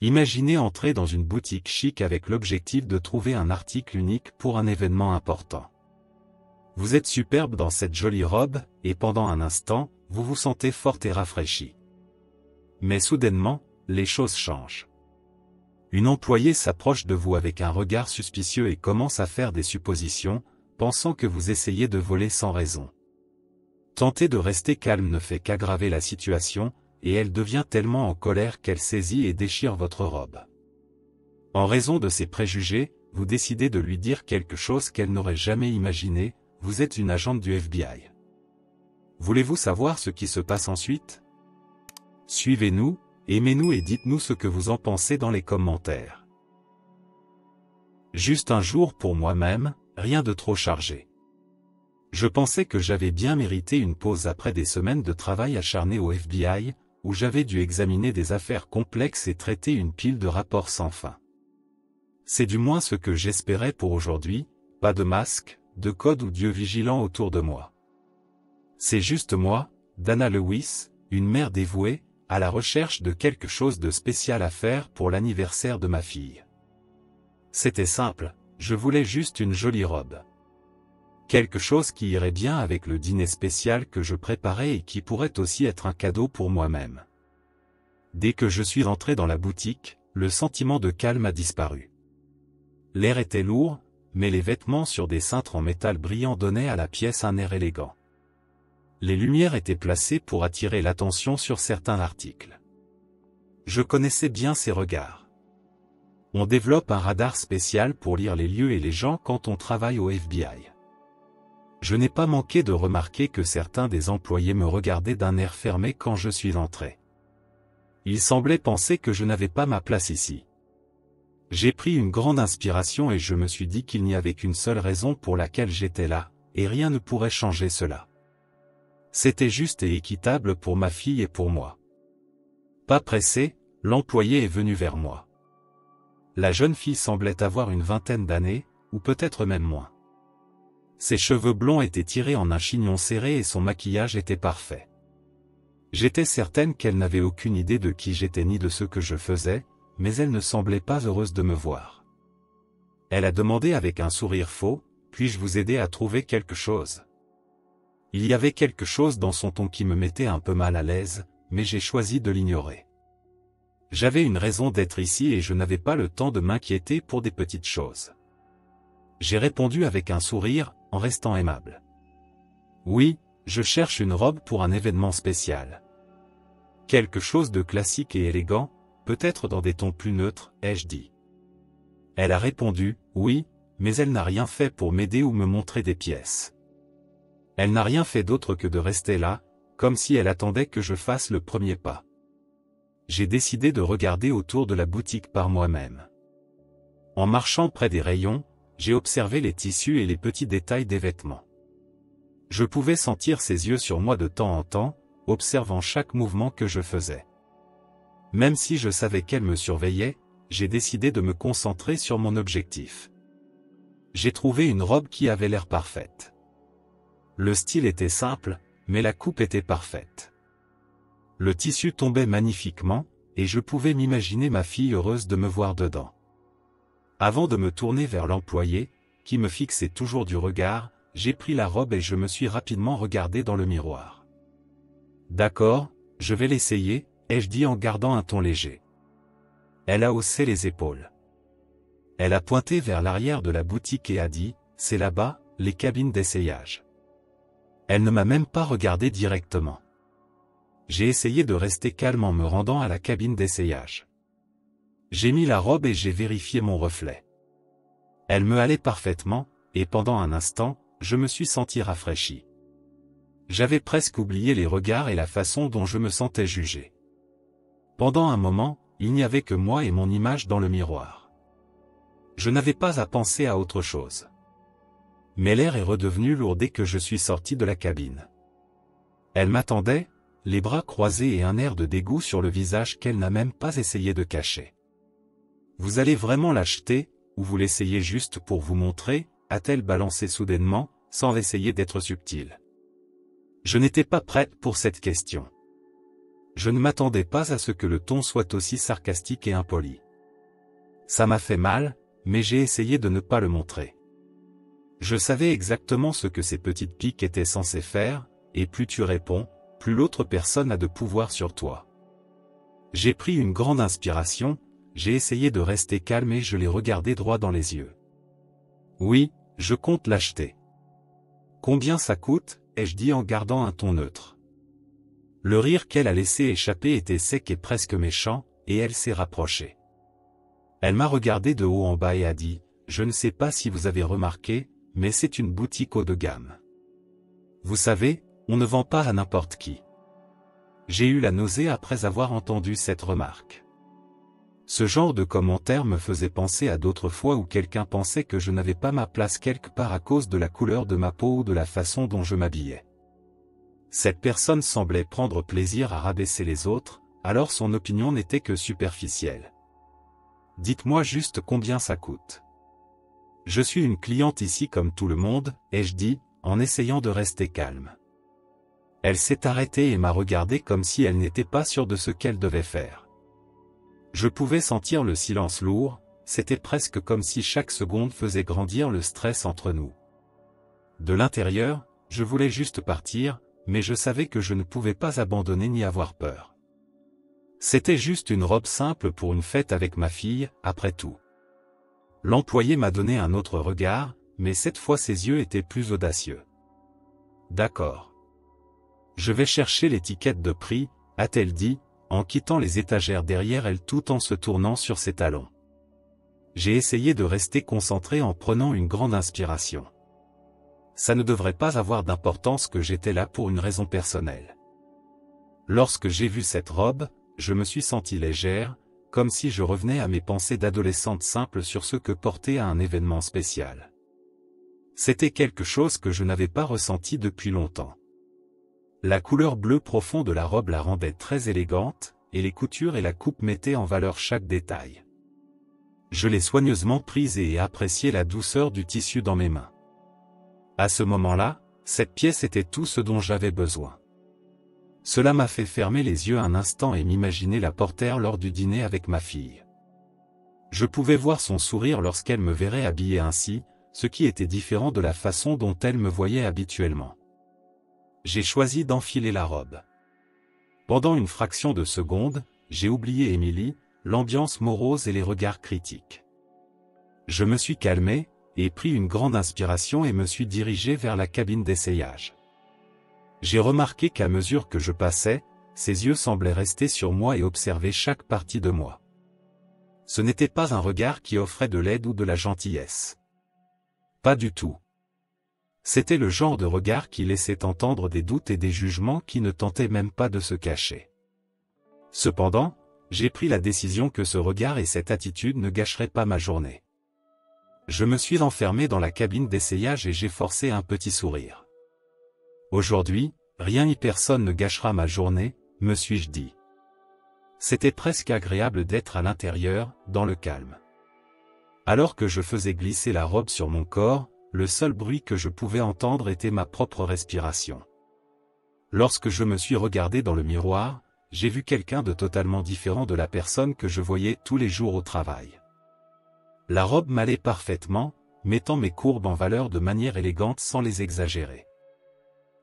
Imaginez entrer dans une boutique chic avec l'objectif de trouver un article unique pour un événement important. Vous êtes superbe dans cette jolie robe, et pendant un instant, vous vous sentez forte et rafraîchie. Mais soudainement, les choses changent. Une employée s'approche de vous avec un regard suspicieux et commence à faire des suppositions, pensant que vous essayez de voler sans raison. Tenter de rester calme ne fait qu'aggraver la situation, et elle devient tellement en colère qu'elle saisit et déchire votre robe. En raison de ses préjugés, vous décidez de lui dire quelque chose qu'elle n'aurait jamais imaginé, vous êtes une agente du FBI. Voulez-vous savoir ce qui se passe ensuite? Suivez-nous, aimez-nous et dites-nous ce que vous en pensez dans les commentaires. Juste un jour pour moi-même, rien de trop chargé. Je pensais que j'avais bien mérité une pause après des semaines de travail acharné au FBI, où j'avais dû examiner des affaires complexes et traiter une pile de rapports sans fin. C'est du moins ce que j'espérais pour aujourd'hui, pas de masque, de code ou d'yeux vigilants autour de moi. C'est juste moi, Dana Lewis, une mère dévouée, à la recherche de quelque chose de spécial à faire pour l'anniversaire de ma fille. C'était simple, je voulais juste une jolie robe. Quelque chose qui irait bien avec le dîner spécial que je préparais et qui pourrait aussi être un cadeau pour moi-même. Dès que je suis entré dans la boutique, le sentiment de calme a disparu. L'air était lourd, mais les vêtements sur des cintres en métal brillant donnaient à la pièce un air élégant. Les lumières étaient placées pour attirer l'attention sur certains articles. Je connaissais bien ces regards. On développe un radar spécial pour lire les lieux et les gens quand on travaille au FBI. Je n'ai pas manqué de remarquer que certains des employés me regardaient d'un air fermé quand je suis entré. Ils semblaient penser que je n'avais pas ma place ici. J'ai pris une grande inspiration et je me suis dit qu'il n'y avait qu'une seule raison pour laquelle j'étais là, et rien ne pourrait changer cela. C'était juste et équitable pour ma fille et pour moi. Pas pressé, l'employé est venu vers moi. La jeune fille semblait avoir une vingtaine d'années, ou peut-être même moins. Ses cheveux blonds étaient tirés en un chignon serré et son maquillage était parfait. J'étais certaine qu'elle n'avait aucune idée de qui j'étais ni de ce que je faisais, mais elle ne semblait pas heureuse de me voir. Elle a demandé avec un sourire faux, « Puis-je vous aider à trouver quelque chose ?» Il y avait quelque chose dans son ton qui me mettait un peu mal à l'aise, mais j'ai choisi de l'ignorer. J'avais une raison d'être ici et je n'avais pas le temps de m'inquiéter pour des petites choses. J'ai répondu avec un sourire, en restant aimable. Oui, je cherche une robe pour un événement spécial. Quelque chose de classique et élégant, peut-être dans des tons plus neutres, ai-je dit. Elle a répondu, oui, mais elle n'a rien fait pour m'aider ou me montrer des pièces. Elle n'a rien fait d'autre que de rester là, comme si elle attendait que je fasse le premier pas. J'ai décidé de regarder autour de la boutique par moi-même. En marchant près des rayons, j'ai observé les tissus et les petits détails des vêtements. Je pouvais sentir ses yeux sur moi de temps en temps, observant chaque mouvement que je faisais. Même si je savais qu'elle me surveillait, j'ai décidé de me concentrer sur mon objectif. J'ai trouvé une robe qui avait l'air parfaite. Le style était simple, mais la coupe était parfaite. Le tissu tombait magnifiquement, et je pouvais m'imaginer ma fille heureuse de me voir dedans. Avant de me tourner vers l'employé, qui me fixait toujours du regard, j'ai pris la robe et je me suis rapidement regardé dans le miroir. D'accord, je vais l'essayer, ai-je dit en gardant un ton léger. Elle a haussé les épaules. Elle a pointé vers l'arrière de la boutique et a dit, c'est là-bas, les cabines d'essayage. Elle ne m'a même pas regardé directement. J'ai essayé de rester calme en me rendant à la cabine d'essayage. J'ai mis la robe et j'ai vérifié mon reflet. Elle me allait parfaitement, et pendant un instant, je me suis senti rafraîchi. J'avais presque oublié les regards et la façon dont je me sentais jugé. Pendant un moment, il n'y avait que moi et mon image dans le miroir. Je n'avais pas à penser à autre chose. Mais l'air est redevenu lourd dès que je suis sorti de la cabine. Elle m'attendait, les bras croisés et un air de dégoût sur le visage qu'elle n'a même pas essayé de cacher. « Vous allez vraiment l'acheter, ou vous l'essayez juste pour vous montrer ?» a-t-elle balancé soudainement, sans essayer d'être subtile. Je n'étais pas prête pour cette question. Je ne m'attendais pas à ce que le ton soit aussi sarcastique et impoli. Ça m'a fait mal, mais j'ai essayé de ne pas le montrer. Je savais exactement ce que ces petites piques étaient censées faire, et plus tu réponds, plus l'autre personne a de pouvoir sur toi. J'ai pris une grande inspiration, j'ai essayé de rester calme et je l'ai regardé droit dans les yeux. Oui, je compte l'acheter. Combien ça coûte, ai-je dit en gardant un ton neutre. Le rire qu'elle a laissé échapper était sec et presque méchant, et elle s'est rapprochée. Elle m'a regardé de haut en bas et a dit, « Je ne sais pas si vous avez remarqué, mais c'est une boutique haut de gamme. Vous savez, on ne vend pas à n'importe qui. » J'ai eu la nausée après avoir entendu cette remarque. Ce genre de commentaire me faisait penser à d'autres fois où quelqu'un pensait que je n'avais pas ma place quelque part à cause de la couleur de ma peau ou de la façon dont je m'habillais. Cette personne semblait prendre plaisir à rabaisser les autres, alors son opinion n'était que superficielle. « Dites-moi juste combien ça coûte. » « Je suis une cliente ici comme tout le monde, » ai-je dit, en essayant de rester calme. Elle s'est arrêtée et m'a regardé comme si elle n'était pas sûre de ce qu'elle devait faire. Je pouvais sentir le silence lourd, c'était presque comme si chaque seconde faisait grandir le stress entre nous. De l'intérieur, je voulais juste partir, mais je savais que je ne pouvais pas abandonner ni avoir peur. C'était juste une robe simple pour une fête avec ma fille, après tout. L'employé m'a donné un autre regard, mais cette fois ses yeux étaient plus audacieux. « D'accord. Je vais chercher l'étiquette de prix, » a-t-elle dit, en quittant les étagères derrière elle tout en se tournant sur ses talons. J'ai essayé de rester concentré en prenant une grande inspiration. Ça ne devrait pas avoir d'importance que j'étais là pour une raison personnelle. Lorsque j'ai vu cette robe, je me suis sentie légère, comme si je revenais à mes pensées d'adolescente simple sur ce que porter à un événement spécial. C'était quelque chose que je n'avais pas ressenti depuis longtemps. La couleur bleu profond de la robe la rendait très élégante, et les coutures et la coupe mettaient en valeur chaque détail. Je l'ai soigneusement prise et ai apprécié la douceur du tissu dans mes mains. À ce moment-là, cette pièce était tout ce dont j'avais besoin. Cela m'a fait fermer les yeux un instant et m'imaginer la porter lors du dîner avec ma fille. Je pouvais voir son sourire lorsqu'elle me verrait habillé ainsi, ce qui était différent de la façon dont elle me voyait habituellement. J'ai choisi d'enfiler la robe. Pendant une fraction de seconde, j'ai oublié Émilie, l'ambiance morose et les regards critiques. Je me suis calmé, et pris une grande inspiration et me suis dirigé vers la cabine d'essayage. J'ai remarqué qu'à mesure que je passais, ses yeux semblaient rester sur moi et observer chaque partie de moi. Ce n'était pas un regard qui offrait de l'aide ou de la gentillesse. Pas du tout. C'était le genre de regard qui laissait entendre des doutes et des jugements qui ne tentaient même pas de se cacher. Cependant, j'ai pris la décision que ce regard et cette attitude ne gâcheraient pas ma journée. Je me suis enfermé dans la cabine d'essayage et j'ai forcé un petit sourire. Aujourd'hui, rien ni personne ne gâchera ma journée, me suis-je dit. C'était presque agréable d'être à l'intérieur, dans le calme. Alors que je faisais glisser la robe sur mon corps, le seul bruit que je pouvais entendre était ma propre respiration. Lorsque je me suis regardé dans le miroir, j'ai vu quelqu'un de totalement différent de la personne que je voyais tous les jours au travail. La robe m'allait parfaitement, mettant mes courbes en valeur de manière élégante sans les exagérer.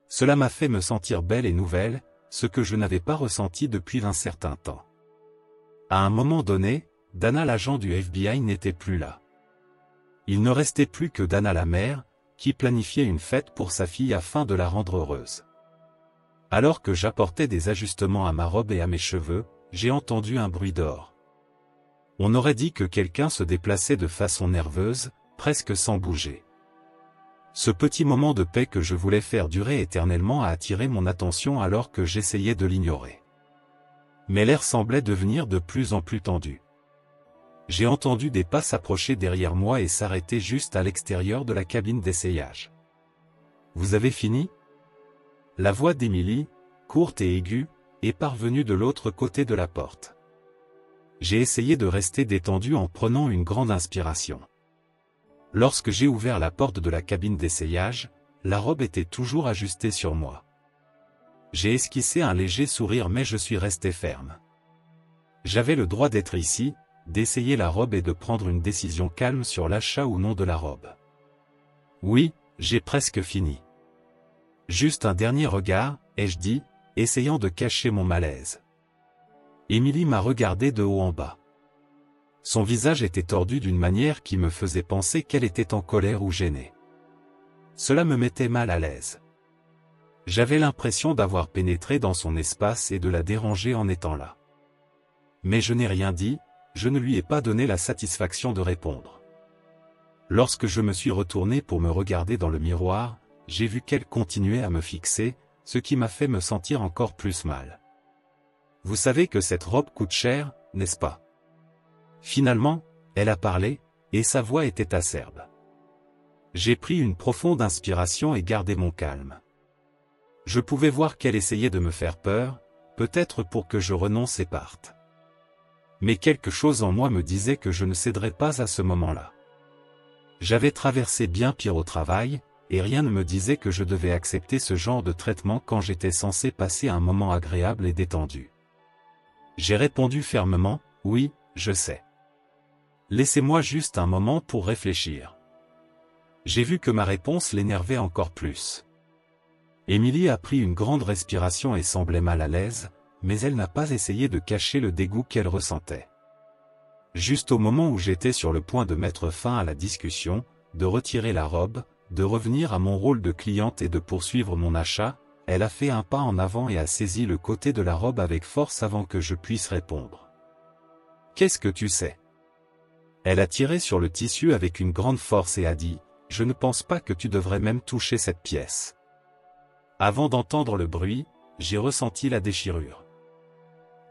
Cela m'a fait me sentir belle et nouvelle, ce que je n'avais pas ressenti depuis un certain temps. À un moment donné, Dana l'agent du FBI n'était plus là. Il ne restait plus que Dana la mère, qui planifiait une fête pour sa fille afin de la rendre heureuse. Alors que j'apportais des ajustements à ma robe et à mes cheveux, j'ai entendu un bruit dehors. On aurait dit que quelqu'un se déplaçait de façon nerveuse, presque sans bouger. Ce petit moment de paix que je voulais faire durer éternellement a attiré mon attention alors que j'essayais de l'ignorer. Mais l'air semblait devenir de plus en plus tendu. J'ai entendu des pas s'approcher derrière moi et s'arrêter juste à l'extérieur de la cabine d'essayage. « Vous avez fini ?» La voix d'Émilie, courte et aiguë, est parvenue de l'autre côté de la porte. J'ai essayé de rester détendu en prenant une grande inspiration. Lorsque j'ai ouvert la porte de la cabine d'essayage, la robe était toujours ajustée sur moi. J'ai esquissé un léger sourire mais je suis resté ferme. J'avais le droit d'être ici, d'essayer la robe et de prendre une décision calme sur l'achat ou non de la robe. Oui, j'ai presque fini. Juste un dernier regard, ai-je dit, essayant de cacher mon malaise. Émilie m'a regardé de haut en bas. Son visage était tordu d'une manière qui me faisait penser qu'elle était en colère ou gênée. Cela me mettait mal à l'aise. J'avais l'impression d'avoir pénétré dans son espace et de la déranger en étant là. Mais je n'ai rien dit, je ne lui ai pas donné la satisfaction de répondre. Lorsque je me suis retourné pour me regarder dans le miroir, j'ai vu qu'elle continuait à me fixer, ce qui m'a fait me sentir encore plus mal. Vous savez que cette robe coûte cher, n'est-ce pas? Finalement, elle a parlé, et sa voix était acerbe. J'ai pris une profonde inspiration et gardé mon calme. Je pouvais voir qu'elle essayait de me faire peur, peut-être pour que je renonce et parte. Mais quelque chose en moi me disait que je ne céderais pas à ce moment-là. J'avais traversé bien pire au travail, et rien ne me disait que je devais accepter ce genre de traitement quand j'étais censé passer un moment agréable et détendu. J'ai répondu fermement, oui, je sais. Laissez-moi juste un moment pour réfléchir. J'ai vu que ma réponse l'énervait encore plus. Émilie a pris une grande respiration et semblait mal à l'aise, mais elle n'a pas essayé de cacher le dégoût qu'elle ressentait. Juste au moment où j'étais sur le point de mettre fin à la discussion, de retirer la robe, de revenir à mon rôle de cliente et de poursuivre mon achat, elle a fait un pas en avant et a saisi le côté de la robe avec force avant que je puisse répondre. « Qu'est-ce que tu sais ?» Elle a tiré sur le tissu avec une grande force et a dit « Je ne pense pas que tu devrais même toucher cette pièce. » Avant d'entendre le bruit, j'ai ressenti la déchirure.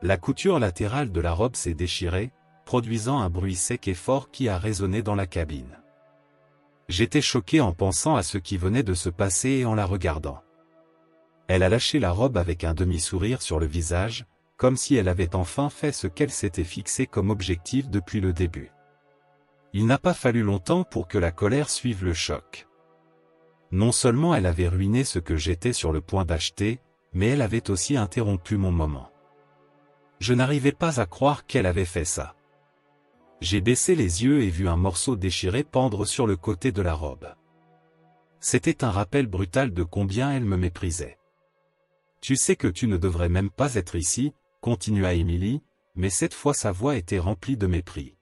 La couture latérale de la robe s'est déchirée, produisant un bruit sec et fort qui a résonné dans la cabine. J'étais choqué en pensant à ce qui venait de se passer et en la regardant. Elle a lâché la robe avec un demi-sourire sur le visage, comme si elle avait enfin fait ce qu'elle s'était fixé comme objectif depuis le début. Il n'a pas fallu longtemps pour que la colère suive le choc. Non seulement elle avait ruiné ce que j'étais sur le point d'acheter, mais elle avait aussi interrompu mon moment. Je n'arrivais pas à croire qu'elle avait fait ça. J'ai baissé les yeux et vu un morceau déchiré pendre sur le côté de la robe. C'était un rappel brutal de combien elle me méprisait. « Tu sais que tu ne devrais même pas être ici », continua Émilie, mais cette fois sa voix était remplie de mépris.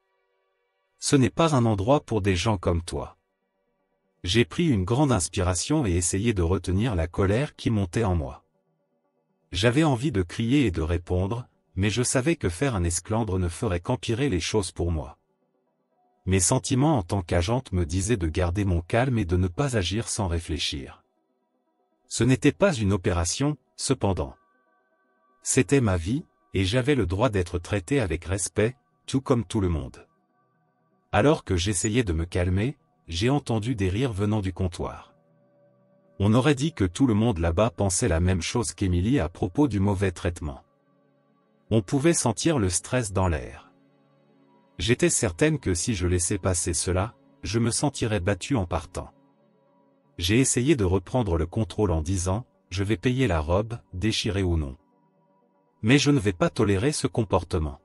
« Ce n'est pas un endroit pour des gens comme toi. » J'ai pris une grande inspiration et essayé de retenir la colère qui montait en moi. J'avais envie de crier et de répondre, mais je savais que faire un esclandre ne ferait qu'empirer les choses pour moi. Mes sentiments en tant qu'agente me disaient de garder mon calme et de ne pas agir sans réfléchir. Ce n'était pas une opération, cependant. C'était ma vie, et j'avais le droit d'être traité avec respect, tout comme tout le monde. Alors que j'essayais de me calmer, j'ai entendu des rires venant du comptoir. On aurait dit que tout le monde là-bas pensait la même chose qu'Émilie à propos du mauvais traitement. On pouvait sentir le stress dans l'air. J'étais certaine que si je laissais passer cela, je me sentirais battue en partant. J'ai essayé de reprendre le contrôle en disant, je vais payer la robe, déchirée ou non. Mais je ne vais pas tolérer ce comportement.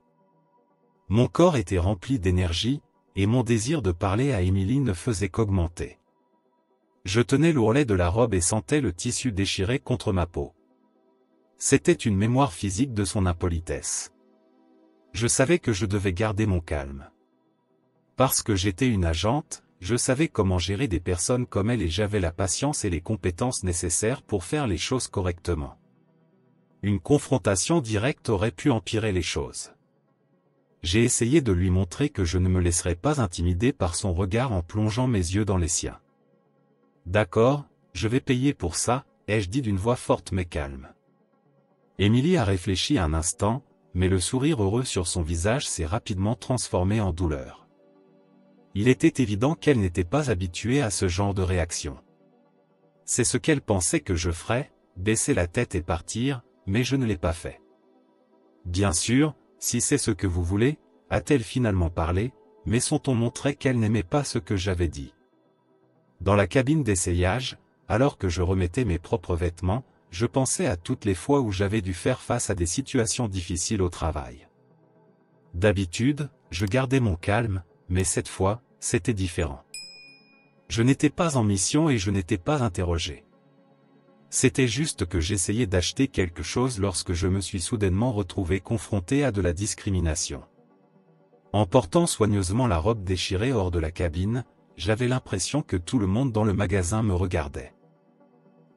Mon corps était rempli d'énergie, et mon désir de parler à Émilie ne faisait qu'augmenter. Je tenais l'ourlet de la robe et sentais le tissu déchiré contre ma peau. C'était une mémoire physique de son impolitesse. Je savais que je devais garder mon calme. Parce que j'étais une agente, je savais comment gérer des personnes comme elle et j'avais la patience et les compétences nécessaires pour faire les choses correctement. Une confrontation directe aurait pu empirer les choses. J'ai essayé de lui montrer que je ne me laisserais pas intimider par son regard en plongeant mes yeux dans les siens. « D'accord, je vais payer pour ça », ai-je dit d'une voix forte mais calme. Émilie a réfléchi un instant, mais le sourire heureux sur son visage s'est rapidement transformé en douleur. Il était évident qu'elle n'était pas habituée à ce genre de réaction. C'est ce qu'elle pensait que je ferais, baisser la tête et partir, mais je ne l'ai pas fait. Bien sûr, si c'est ce que vous voulez, a-t-elle finalement parlé, mais son ton montrait qu'elle n'aimait pas ce que j'avais dit. Dans la cabine d'essayage, alors que je remettais mes propres vêtements, je pensais à toutes les fois où j'avais dû faire face à des situations difficiles au travail. D'habitude, je gardais mon calme, mais cette fois, c'était différent. Je n'étais pas en mission et je n'étais pas interrogé. C'était juste que j'essayais d'acheter quelque chose lorsque je me suis soudainement retrouvé confronté à de la discrimination. En portant soigneusement la robe déchirée hors de la cabine, j'avais l'impression que tout le monde dans le magasin me regardait.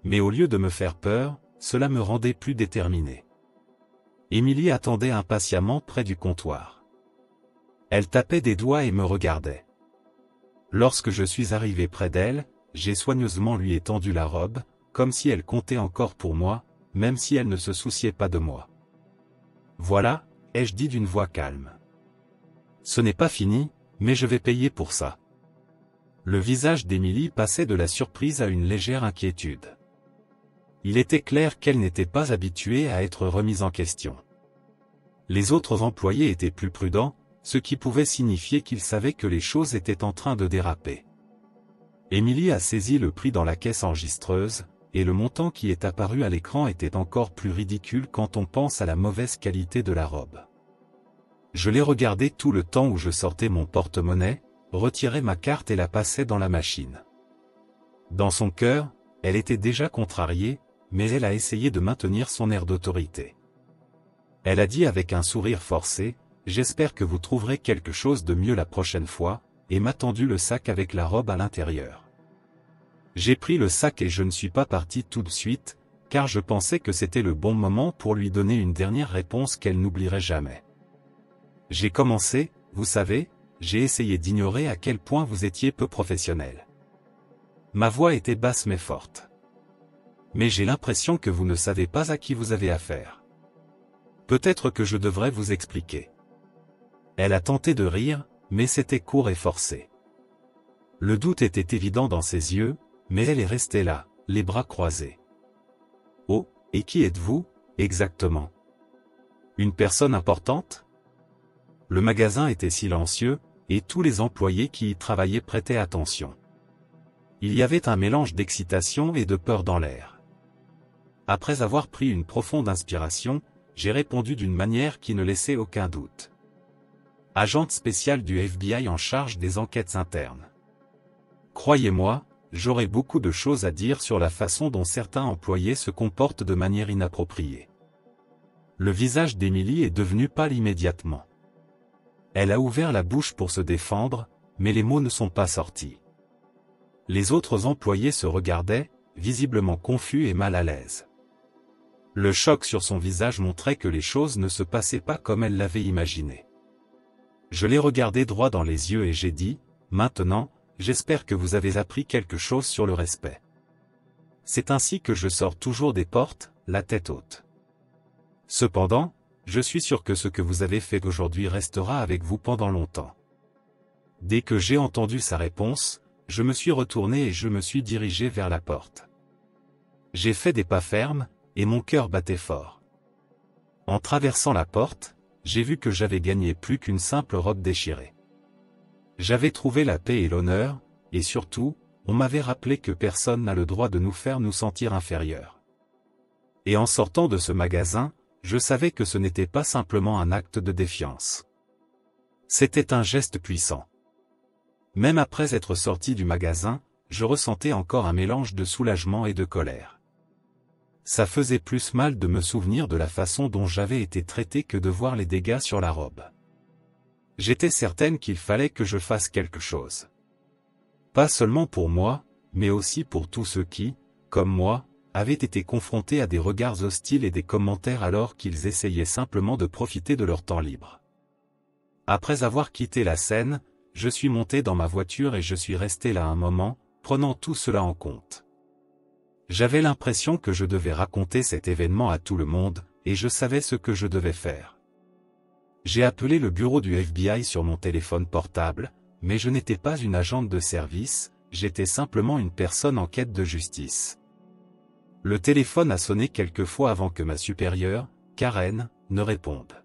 Mais au lieu de me faire peur, cela me rendait plus déterminé. Émilie attendait impatiemment près du comptoir. Elle tapait des doigts et me regardait. Lorsque je suis arrivé près d'elle, j'ai soigneusement lui étendu la robe, comme si elle comptait encore pour moi, même si elle ne se souciait pas de moi. « Voilà », ai-je dit d'une voix calme. « Ce n'est pas fini, mais je vais payer pour ça. » Le visage d'Émilie passait de la surprise à une légère inquiétude. Il était clair qu'elle n'était pas habituée à être remise en question. Les autres employés étaient plus prudents, ce qui pouvait signifier qu'ils savaient que les choses étaient en train de déraper. Émilie a saisi le prix dans la caisse enregistreuse, et le montant qui est apparu à l'écran était encore plus ridicule quand on pense à la mauvaise qualité de la robe. Je l'ai regardée tout le temps où je sortais mon porte-monnaie, retirais ma carte et la passais dans la machine. Dans son cœur, elle était déjà contrariée, mais elle a essayé de maintenir son air d'autorité. Elle a dit avec un sourire forcé, « J'espère que vous trouverez quelque chose de mieux la prochaine fois », et m'a tendu le sac avec la robe à l'intérieur. J'ai pris le sac et je ne suis pas parti tout de suite, car je pensais que c'était le bon moment pour lui donner une dernière réponse qu'elle n'oublierait jamais. J'ai commencé, vous savez, j'ai essayé d'ignorer à quel point vous étiez peu professionnel. Ma voix était basse mais forte. Mais j'ai l'impression que vous ne savez pas à qui vous avez affaire. Peut-être que je devrais vous expliquer. Elle a tenté de rire, mais c'était court et forcé. Le doute était évident dans ses yeux, mais elle est restée là, les bras croisés. « Oh, et qui êtes-vous, exactement? Une personne importante ?» Le magasin était silencieux, et tous les employés qui y travaillaient prêtaient attention. Il y avait un mélange d'excitation et de peur dans l'air. Après avoir pris une profonde inspiration, j'ai répondu d'une manière qui ne laissait aucun doute. Agente spéciale du FBI en charge des enquêtes internes. Croyez-moi, j'aurais beaucoup de choses à dire sur la façon dont certains employés se comportent de manière inappropriée. Le visage d'Émilie est devenu pâle immédiatement. Elle a ouvert la bouche pour se défendre, mais les mots ne sont pas sortis. Les autres employés se regardaient, visiblement confus et mal à l'aise. Le choc sur son visage montrait que les choses ne se passaient pas comme elle l'avait imaginé. Je l'ai regardé droit dans les yeux et j'ai dit, « Maintenant, j'espère que vous avez appris quelque chose sur le respect. C'est ainsi que je sors toujours des portes, la tête haute. Cependant, je suis sûr que ce que vous avez fait aujourd'hui restera avec vous pendant longtemps. » Dès que j'ai entendu sa réponse, je me suis retourné et je me suis dirigé vers la porte. J'ai fait des pas fermes, et mon cœur battait fort. En traversant la porte, j'ai vu que j'avais gagné plus qu'une simple robe déchirée. J'avais trouvé la paix et l'honneur, et surtout, on m'avait rappelé que personne n'a le droit de nous faire nous sentir inférieurs. Et en sortant de ce magasin, je savais que ce n'était pas simplement un acte de défiance. C'était un geste puissant. Même après être sorti du magasin, je ressentais encore un mélange de soulagement et de colère. Ça faisait plus mal de me souvenir de la façon dont j'avais été traité que de voir les dégâts sur la robe. J'étais certaine qu'il fallait que je fasse quelque chose. Pas seulement pour moi, mais aussi pour tous ceux qui, comme moi, avaient été confrontés à des regards hostiles et des commentaires alors qu'ils essayaient simplement de profiter de leur temps libre. Après avoir quitté la scène, je suis monté dans ma voiture et je suis resté là un moment, prenant tout cela en compte. J'avais l'impression que je devais raconter cet événement à tout le monde, et je savais ce que je devais faire. J'ai appelé le bureau du FBI sur mon téléphone portable, mais je n'étais pas une agente de service, j'étais simplement une personne en quête de justice. Le téléphone a sonné quelques fois avant que ma supérieure, Karen, ne réponde.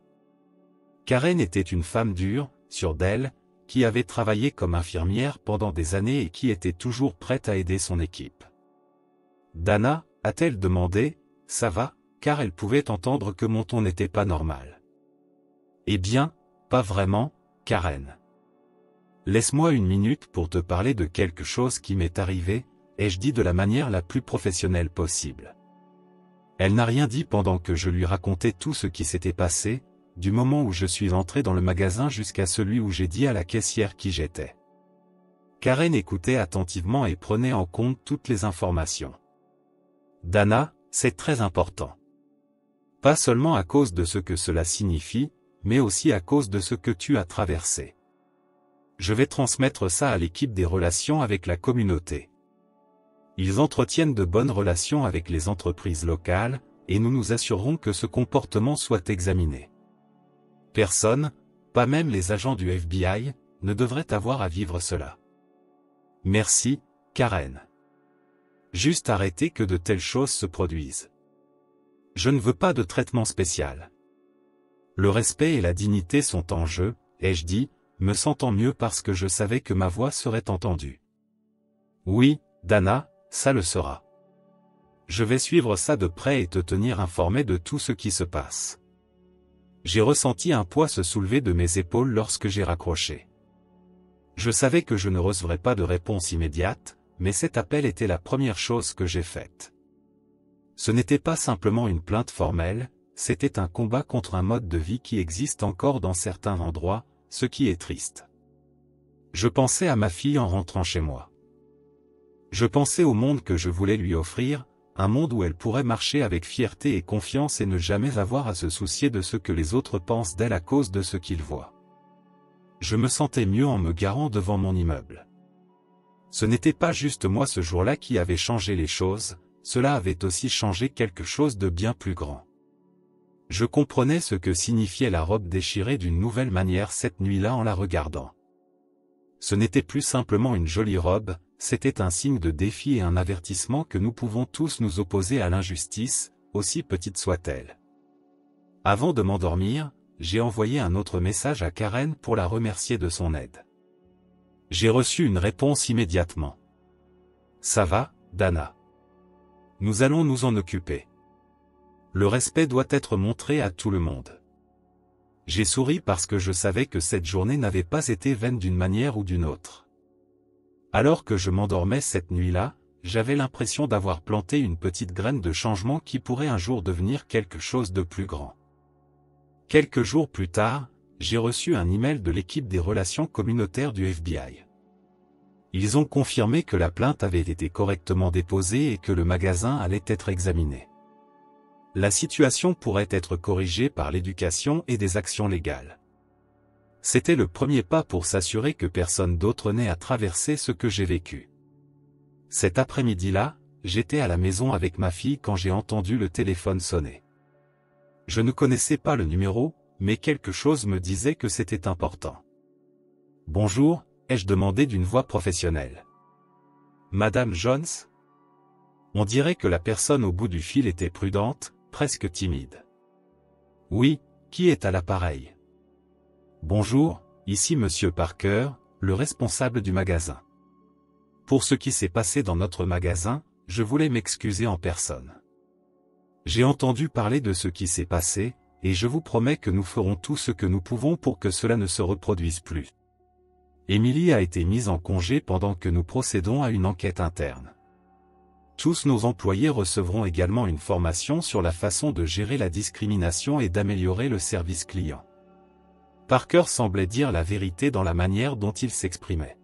Karen était une femme dure, sûre d'elle, qui avait travaillé comme infirmière pendant des années et qui était toujours prête à aider son équipe. « Dana » a-t-elle demandé, ça va, car elle pouvait entendre que mon ton n'était pas normal. Eh bien, pas vraiment, Karen. Laisse-moi une minute pour te parler de quelque chose qui m'est arrivé, ai-je dit de la manière la plus professionnelle possible. Elle n'a rien dit pendant que je lui racontais tout ce qui s'était passé, du moment où je suis entré dans le magasin jusqu'à celui où j'ai dit à la caissière qui j'étais. Karen écoutait attentivement et prenait en compte toutes les informations. Dana, c'est très important. Pas seulement à cause de ce que cela signifie, mais aussi à cause de ce que tu as traversé. Je vais transmettre ça à l'équipe des relations avec la communauté. Ils entretiennent de bonnes relations avec les entreprises locales, et nous nous assurerons que ce comportement soit examiné. Personne, pas même les agents du FBI, ne devrait avoir à vivre cela. Merci, Karen. Juste arrêter que de telles choses se produisent. Je ne veux pas de traitement spécial. Le respect et la dignité sont en jeu, ai-je dit, me sentant mieux parce que je savais que ma voix serait entendue. Oui, Dana, ça le sera. Je vais suivre ça de près et te tenir informé de tout ce qui se passe. J'ai ressenti un poids se soulever de mes épaules lorsque j'ai raccroché. Je savais que je ne recevrais pas de réponse immédiate, mais cet appel était la première chose que j'ai faite. Ce n'était pas simplement une plainte formelle, c'était un combat contre un mode de vie qui existe encore dans certains endroits, ce qui est triste. Je pensais à ma fille en rentrant chez moi. Je pensais au monde que je voulais lui offrir, un monde où elle pourrait marcher avec fierté et confiance et ne jamais avoir à se soucier de ce que les autres pensent d'elle à cause de ce qu'ils voient. Je me sentais mieux en me garant devant mon immeuble. Ce n'était pas juste moi ce jour-là qui avait changé les choses, cela avait aussi changé quelque chose de bien plus grand. Je comprenais ce que signifiait la robe déchirée d'une nouvelle manière cette nuit-là en la regardant. Ce n'était plus simplement une jolie robe, c'était un signe de défi et un avertissement que nous pouvons tous nous opposer à l'injustice, aussi petite soit-elle. Avant de m'endormir, j'ai envoyé un autre message à Karen pour la remercier de son aide. J'ai reçu une réponse immédiatement. Ça va, Dana. Nous allons nous en occuper. Le respect doit être montré à tout le monde. J'ai souri parce que je savais que cette journée n'avait pas été vaine d'une manière ou d'une autre. Alors que je m'endormais cette nuit-là, j'avais l'impression d'avoir planté une petite graine de changement qui pourrait un jour devenir quelque chose de plus grand. Quelques jours plus tard, j'ai reçu un email de l'équipe des relations communautaires du FBI. Ils ont confirmé que la plainte avait été correctement déposée et que le magasin allait être examiné. La situation pourrait être corrigée par l'éducation et des actions légales. C'était le premier pas pour s'assurer que personne d'autre n'ait à traverser ce que j'ai vécu. Cet après-midi-là, j'étais à la maison avec ma fille quand j'ai entendu le téléphone sonner. Je ne connaissais pas le numéro, mais quelque chose me disait que c'était important. « Bonjour », ai-je demandé d'une voix professionnelle. « Madame Jones ?» On dirait que la personne au bout du fil était prudente, presque timide. « Oui, qui est à l'appareil ?»« Bonjour, ici Monsieur Parker, le responsable du magasin. Pour ce qui s'est passé dans notre magasin, je voulais m'excuser en personne. J'ai entendu parler de ce qui s'est passé, et je vous promets que nous ferons tout ce que nous pouvons pour que cela ne se reproduise plus. Emily a été mise en congé pendant que nous procédons à une enquête interne. Tous nos employés recevront également une formation sur la façon de gérer la discrimination et d'améliorer le service client. » Parker semblait dire la vérité dans la manière dont il s'exprimait.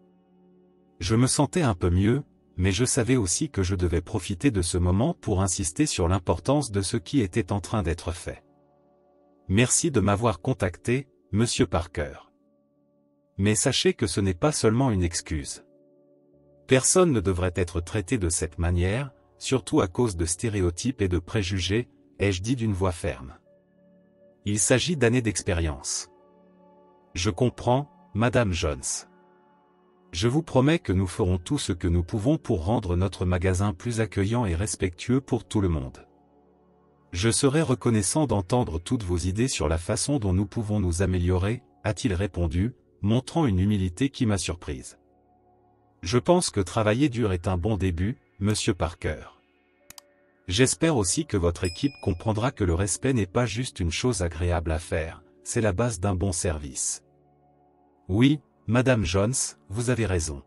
Je me sentais un peu mieux, mais je savais aussi que je devais profiter de ce moment pour insister sur l'importance de ce qui était en train d'être fait. Merci de m'avoir contacté, Monsieur Parker. Mais sachez que ce n'est pas seulement une excuse. Personne ne devrait être traité de cette manière, surtout à cause de stéréotypes et de préjugés, ai-je dit d'une voix ferme. Il s'agit d'années d'expérience. Je comprends, Madame Jones. Je vous promets que nous ferons tout ce que nous pouvons pour rendre notre magasin plus accueillant et respectueux pour tout le monde. Je serai reconnaissant d'entendre toutes vos idées sur la façon dont nous pouvons nous améliorer, a-t-il répondu, montrant une humilité qui m'a surprise. Je pense que travailler dur est un bon début, Monsieur Parker. J'espère aussi que votre équipe comprendra que le respect n'est pas juste une chose agréable à faire, c'est la base d'un bon service. Oui, Madame Jones, vous avez raison.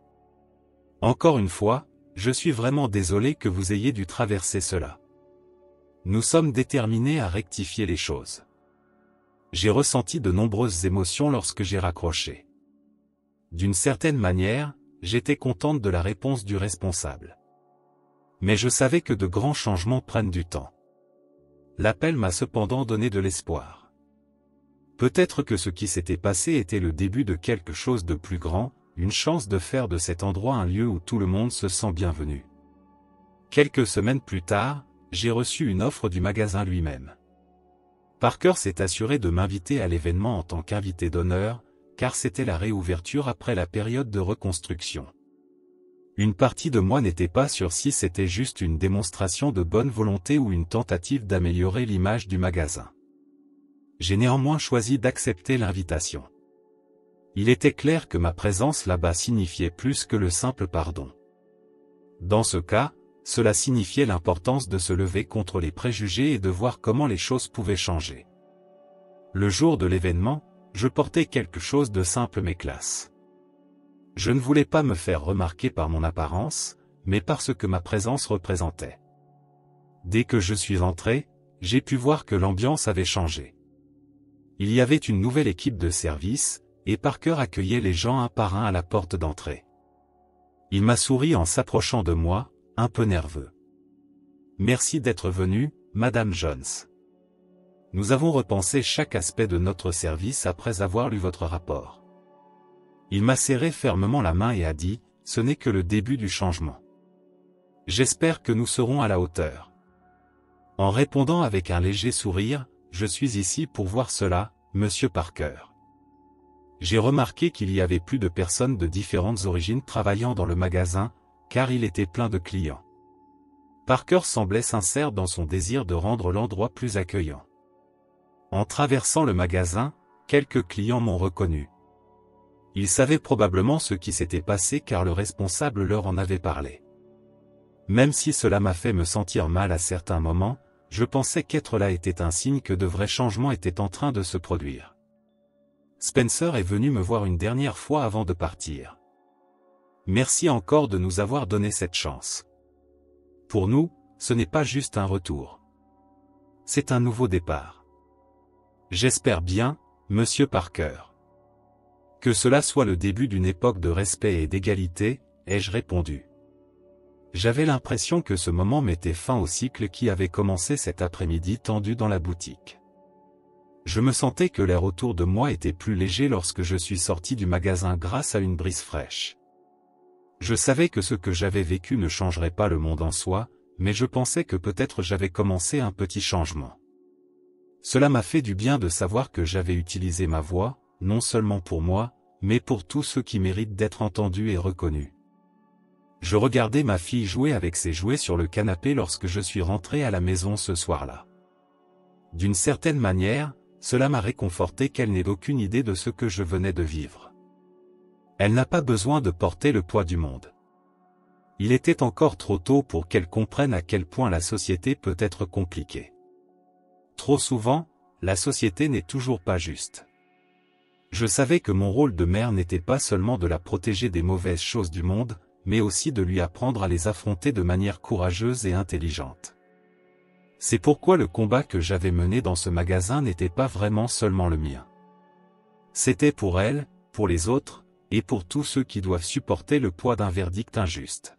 Encore une fois, je suis vraiment désolé que vous ayez dû traverser cela. Nous sommes déterminés à rectifier les choses. J'ai ressenti de nombreuses émotions lorsque j'ai raccroché. D'une certaine manière, j'étais contente de la réponse du responsable. Mais je savais que de grands changements prennent du temps. L'appel m'a cependant donné de l'espoir. Peut-être que ce qui s'était passé était le début de quelque chose de plus grand, une chance de faire de cet endroit un lieu où tout le monde se sent bienvenu. Quelques semaines plus tard, j'ai reçu une offre du magasin lui-même. Parker s'est assuré de m'inviter à l'événement en tant qu'invité d'honneur, car c'était la réouverture après la période de reconstruction. Une partie de moi n'était pas sûre si c'était juste une démonstration de bonne volonté ou une tentative d'améliorer l'image du magasin. J'ai néanmoins choisi d'accepter l'invitation. Il était clair que ma présence là-bas signifiait plus que le simple pardon. Dans ce cas, cela signifiait l'importance de se lever contre les préjugés et de voir comment les choses pouvaient changer. Le jour de l'événement, je portais quelque chose de simple mais classe. Je ne voulais pas me faire remarquer par mon apparence, mais par ce que ma présence représentait. Dès que je suis entré, j'ai pu voir que l'ambiance avait changé. Il y avait une nouvelle équipe de service, et Parker accueillait les gens un par un à la porte d'entrée. Il m'a souri en s'approchant de moi, un peu nerveux. « Merci d'être venue, Madame Jones. Nous avons repensé chaque aspect de notre service après avoir lu votre rapport. » Il m'a serré fermement la main et a dit, « Ce n'est que le début du changement. J'espère que nous serons à la hauteur. » En répondant avec un léger sourire, « Je suis ici pour voir cela, Monsieur Parker. » J'ai remarqué qu'il y avait plus de personnes de différentes origines travaillant dans le magasin, car il était plein de clients. Parker semblait sincère dans son désir de rendre l'endroit plus accueillant. En traversant le magasin, quelques clients m'ont reconnu. Ils savaient probablement ce qui s'était passé car le responsable leur en avait parlé. Même si cela m'a fait me sentir mal à certains moments, je pensais qu'être là était un signe que de vrais changements étaient en train de se produire. Spencer est venu me voir une dernière fois avant de partir. Merci encore de nous avoir donné cette chance. Pour nous, ce n'est pas juste un retour. C'est un nouveau départ. J'espère bien, Monsieur Parker. Que cela soit le début d'une époque de respect et d'égalité, ai-je répondu. J'avais l'impression que ce moment mettait fin au cycle qui avait commencé cet après-midi tendu dans la boutique. Je me sentais que l'air autour de moi était plus léger lorsque je suis sorti du magasin grâce à une brise fraîche. Je savais que ce que j'avais vécu ne changerait pas le monde en soi, mais je pensais que peut-être j'avais commencé un petit changement. Cela m'a fait du bien de savoir que j'avais utilisé ma voix, non seulement pour moi, mais pour tous ceux qui méritent d'être entendus et reconnus. Je regardais ma fille jouer avec ses jouets sur le canapé lorsque je suis rentré à la maison ce soir-là. D'une certaine manière, cela m'a réconforté qu'elle n'ait aucune idée de ce que je venais de vivre. Elle n'a pas besoin de porter le poids du monde. Il était encore trop tôt pour qu'elle comprenne à quel point la société peut être compliquée. Trop souvent, la société n'est toujours pas juste. Je savais que mon rôle de mère n'était pas seulement de la protéger des mauvaises choses du monde, mais aussi de lui apprendre à les affronter de manière courageuse et intelligente. C'est pourquoi le combat que j'avais mené dans ce magasin n'était pas vraiment seulement le mien. C'était pour elle, pour les autres, et pour tous ceux qui doivent supporter le poids d'un verdict injuste.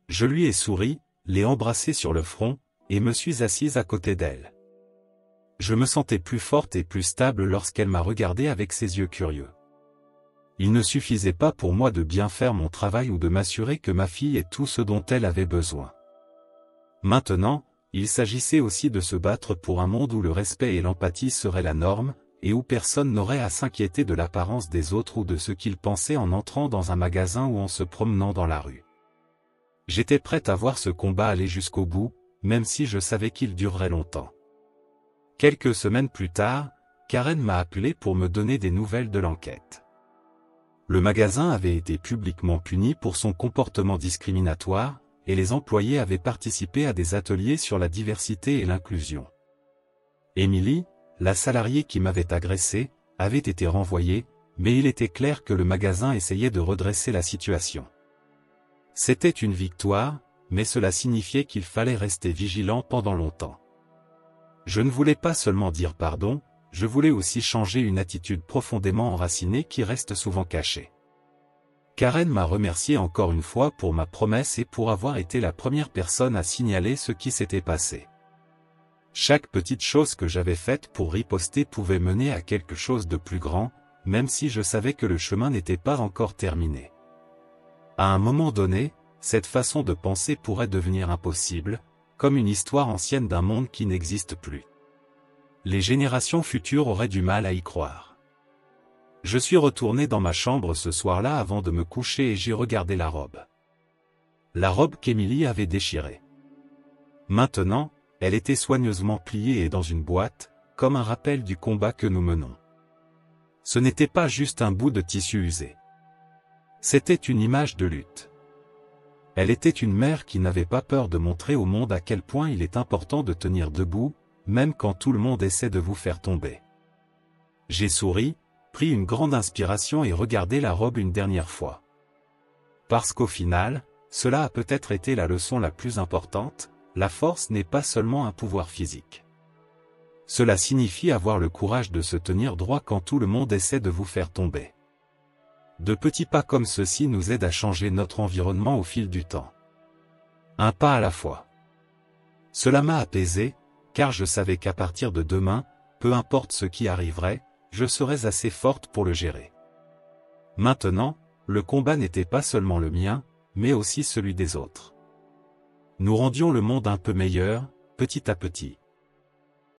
Je lui ai souri, l'ai embrassée sur le front, et me suis assise à côté d'elle. Je me sentais plus forte et plus stable lorsqu'elle m'a regardé avec ses yeux curieux. Il ne suffisait pas pour moi de bien faire mon travail ou de m'assurer que ma fille ait tout ce dont elle avait besoin. Maintenant, il s'agissait aussi de se battre pour un monde où le respect et l'empathie seraient la norme, et où personne n'aurait à s'inquiéter de l'apparence des autres ou de ce qu'ils pensaient en entrant dans un magasin ou en se promenant dans la rue. J'étais prête à voir ce combat aller jusqu'au bout, même si je savais qu'il durerait longtemps. Quelques semaines plus tard, Karen m'a appelé pour me donner des nouvelles de l'enquête. Le magasin avait été publiquement puni pour son comportement discriminatoire, et les employés avaient participé à des ateliers sur la diversité et l'inclusion. Emily, la salariée qui m'avait agressé, avait été renvoyée, mais il était clair que le magasin essayait de redresser la situation. C'était une victoire, mais cela signifiait qu'il fallait rester vigilant pendant longtemps. Je ne voulais pas seulement dire pardon, je voulais aussi changer une attitude profondément enracinée qui reste souvent cachée. Karen m'a remercié encore une fois pour ma promesse et pour avoir été la première personne à signaler ce qui s'était passé. Chaque petite chose que j'avais faite pour riposter pouvait mener à quelque chose de plus grand, même si je savais que le chemin n'était pas encore terminé. À un moment donné, cette façon de penser pourrait devenir impossible, comme une histoire ancienne d'un monde qui n'existe plus. Les générations futures auraient du mal à y croire. Je suis retourné dans ma chambre ce soir-là avant de me coucher et j'ai regardé la robe. La robe qu'Emily avait déchirée. Maintenant, elle était soigneusement pliée et dans une boîte, comme un rappel du combat que nous menons. Ce n'était pas juste un bout de tissu usé. C'était une image de lutte. Elle était une mère qui n'avait pas peur de montrer au monde à quel point il est important de tenir debout, même quand tout le monde essaie de vous faire tomber. J'ai souri, pris une grande inspiration et regardé la robe une dernière fois. Parce qu'au final, cela a peut-être été la leçon la plus importante, la force n'est pas seulement un pouvoir physique. Cela signifie avoir le courage de se tenir droit quand tout le monde essaie de vous faire tomber. De petits pas comme ceux-ci nous aident à changer notre environnement au fil du temps. Un pas à la fois. Cela m'a apaisé, car je savais qu'à partir de demain, peu importe ce qui arriverait, je serais assez forte pour le gérer. Maintenant, le combat n'était pas seulement le mien, mais aussi celui des autres. Nous rendions le monde un peu meilleur, petit à petit.